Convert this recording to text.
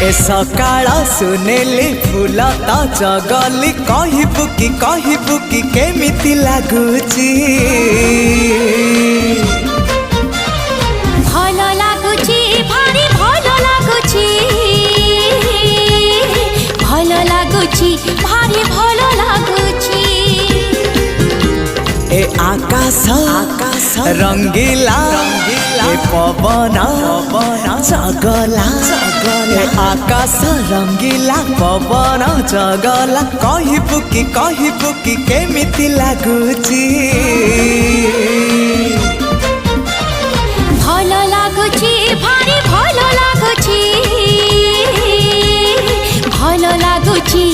ए सकाळ सुनेली फूल तो जगली कहबू कि केमिति लागुची भल लागुची भारी भल लागुची भल लागुची भारी भल लागुची ए आकाश रंगीला ए पवन जगला ए आकाश रंगीला पवन जगला कहबू कि केमिति लागुची भल लागुची भारी भल लागुची भल लागुची।